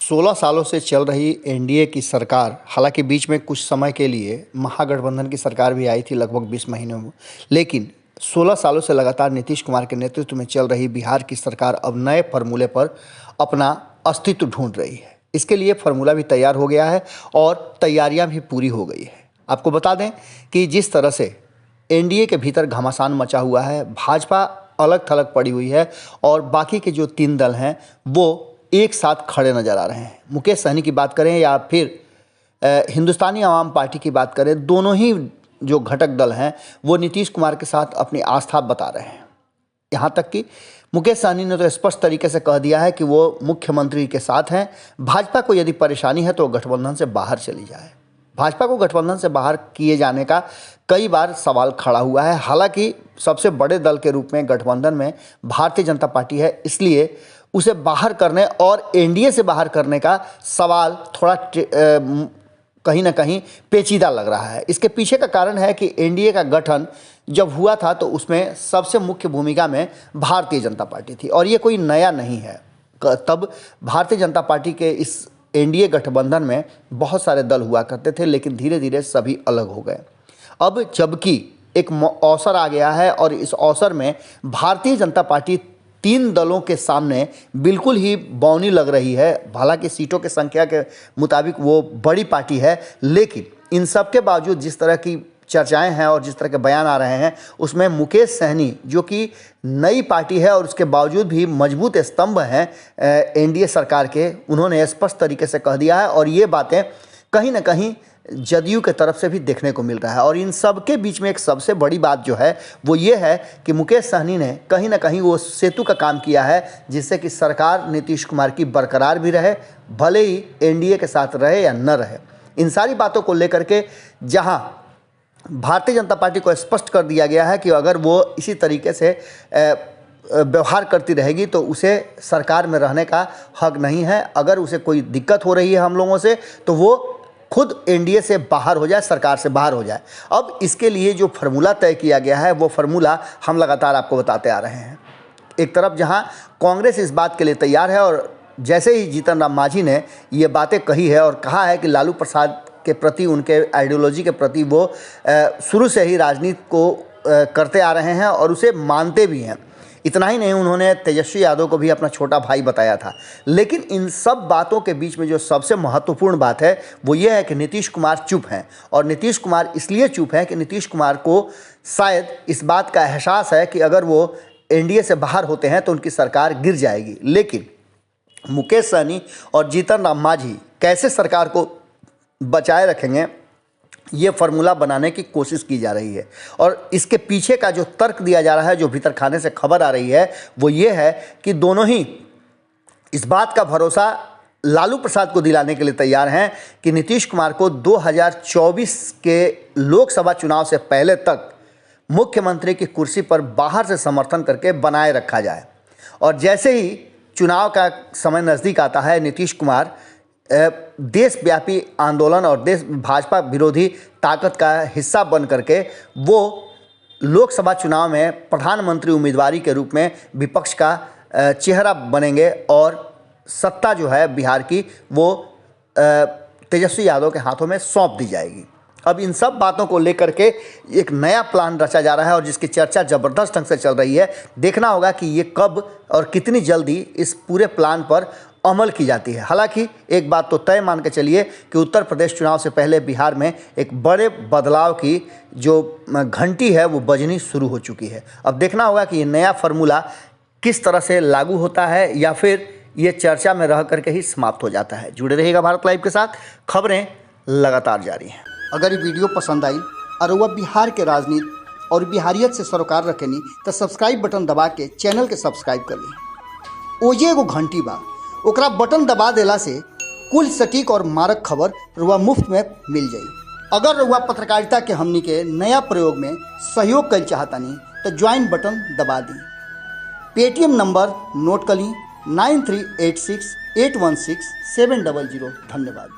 16 सालों से चल रही एनडीए की सरकार, हालांकि बीच में कुछ समय के लिए महागठबंधन की सरकार भी आई थी लगभग 20 महीनों में, लेकिन 16 सालों से लगातार नीतीश कुमार के नेतृत्व में चल रही बिहार की सरकार अब नए फार्मूले पर अपना अस्तित्व ढूंढ रही है। इसके लिए फार्मूला भी तैयार हो गया है और तैयारियां भी पूरी हो गई है। आपको बता दें कि जिस तरह से एनडीए के भीतर घमासान मचा हुआ है, भाजपा अलग थलग पड़ी हुई है और बाकी के जो 3 दल हैं वो एक साथ खड़े नजर आ रहे हैं। मुकेश सहनी की बात करें या फिर हिंदुस्तानी आवाम पार्टी की बात करें, दोनों ही जो घटक दल हैं वो नीतीश कुमार के साथ अपनी आस्था बता रहे हैं। यहाँ तक कि मुकेश सहनी ने तो स्पष्ट तरीके से कह दिया है कि वो मुख्यमंत्री के साथ हैं। भाजपा को यदि परेशानी है तो गठबंधन से बाहर चली जाए। भाजपा को गठबंधन से बाहर किए जाने का कई बार सवाल खड़ा हुआ है। हालांकि सबसे बड़े दल के रूप में गठबंधन में भारतीय जनता पार्टी है, इसलिए उसे बाहर करने और एनडीए से बाहर करने का सवाल थोड़ा कहीं ना कहीं पेचीदा लग रहा है। इसके पीछे का कारण है कि एनडीए का गठन जब हुआ था तो उसमें सबसे मुख्य भूमिका में भारतीय जनता पार्टी थी और ये कोई नया नहीं है। तब भारतीय जनता पार्टी के इस एनडीए गठबंधन में बहुत सारे दल हुआ करते थे, लेकिन धीरे धीरे सभी अलग हो गए। अब जबकि एक अवसर आ गया है और इस अवसर में भारतीय जनता पार्टी 3 दलों के सामने बिल्कुल ही बौनी लग रही है। हालांकि सीटों की संख्या के मुताबिक वो बड़ी पार्टी है, लेकिन इन सब के बावजूद जिस तरह की चर्चाएं हैं और जिस तरह के बयान आ रहे हैं, उसमें मुकेश सहनी जो कि नई पार्टी है और उसके बावजूद भी मजबूत स्तंभ हैं एनडीए सरकार के, उन्होंने स्पष्ट तरीके से कह दिया है और ये बातें कहीं ना कहीं जदयू के तरफ से भी देखने को मिल रहा है। और इन सब के बीच में एक सबसे बड़ी बात जो है वो ये है कि मुकेश सहनी ने कहीं ना कहीं वो सेतु का काम किया है जिससे कि सरकार नीतीश कुमार की बरकरार भी रहे, भले ही एनडीए के साथ रहे या न रहे। इन सारी बातों को लेकर के जहां भारतीय जनता पार्टी को स्पष्ट कर दिया गया है कि अगर वो इसी तरीके से व्यवहार करती रहेगी तो उसे सरकार में रहने का हक नहीं है। अगर उसे कोई दिक्कत हो रही है हम लोगों से तो वो खुद एनडीए से बाहर हो जाए, सरकार से बाहर हो जाए। अब इसके लिए जो फार्मूला तय किया गया है वो फार्मूला हम लगातार आपको बताते आ रहे हैं। एक तरफ जहां कांग्रेस इस बात के लिए तैयार है और जैसे ही जीतन राम मांझी ने ये बातें कही है और कहा है कि लालू प्रसाद के प्रति, उनके आइडियोलॉजी के प्रति वो शुरू से ही राजनीति को करते आ रहे हैं और उसे मानते भी हैं। इतना ही नहीं, उन्होंने तेजस्वी यादव को भी अपना छोटा भाई बताया था। लेकिन इन सब बातों के बीच में जो सबसे महत्वपूर्ण बात है वो ये है कि नीतीश कुमार चुप हैं। और नीतीश कुमार इसलिए चुप हैं कि नीतीश कुमार को शायद इस बात का एहसास है कि अगर वो एनडीए से बाहर होते हैं तो उनकी सरकार गिर जाएगी। लेकिन मुकेश सहनी और जीतन राम मांझी कैसे सरकार को बचाए रखेंगे, ये फार्मूला बनाने की कोशिश की जा रही है। और इसके पीछे का जो तर्क दिया जा रहा है, जो भीतर खाने से खबर आ रही है, वो ये है कि दोनों ही इस बात का भरोसा लालू प्रसाद को दिलाने के लिए तैयार हैं कि नीतीश कुमार को 2024 के लोकसभा चुनाव से पहले तक मुख्यमंत्री की कुर्सी पर बाहर से समर्थन करके बनाए रखा जाए। और जैसे ही चुनाव का समय नज़दीक आता है, नीतीश कुमार देशव्यापी आंदोलन और भाजपा विरोधी ताकत का हिस्सा बन करके वो लोकसभा चुनाव में प्रधानमंत्री उम्मीदवारी के रूप में विपक्ष का चेहरा बनेंगे और सत्ता जो है बिहार की वो तेजस्वी यादव के हाथों में सौंप दी जाएगी। अब इन सब बातों को लेकर के एक नया प्लान रचा जा रहा है और जिसकी चर्चा ज़बरदस्त ढंग से चल रही है। देखना होगा कि ये कब और कितनी जल्दी इस पूरे प्लान पर अमल की जाती है। हालांकि एक बात तो तय मान के चलिए कि उत्तर प्रदेश चुनाव से पहले बिहार में एक बड़े बदलाव की जो घंटी है वो बजनी शुरू हो चुकी है। अब देखना होगा कि ये नया फार्मूला किस तरह से लागू होता है या फिर ये चर्चा में रह करके ही समाप्त हो जाता है। जुड़े रहिएगा भारत लाइव के साथ, खबरें लगातार जारी हैं। अगर ये वीडियो पसंद आई और वह बिहार के राजनीति और बिहारियत से सरोकार रखेनी तो सब्सक्राइब बटन दबा के चैनल के सब्सक्राइब कर ली। ओजे एगो घंटी बा, ओकरा बटन दबा देला से कुल सटीक और मारक खबर रुआ मुफ्त में मिल जाई। अगर रुआ पत्रकारिता के हमनी के नया प्रयोग में सहयोग कर चाहतानी तो ज्वाइन बटन दबा दी। पेटीएम नंबर नोट कर ली 9386816700। धन्यवाद।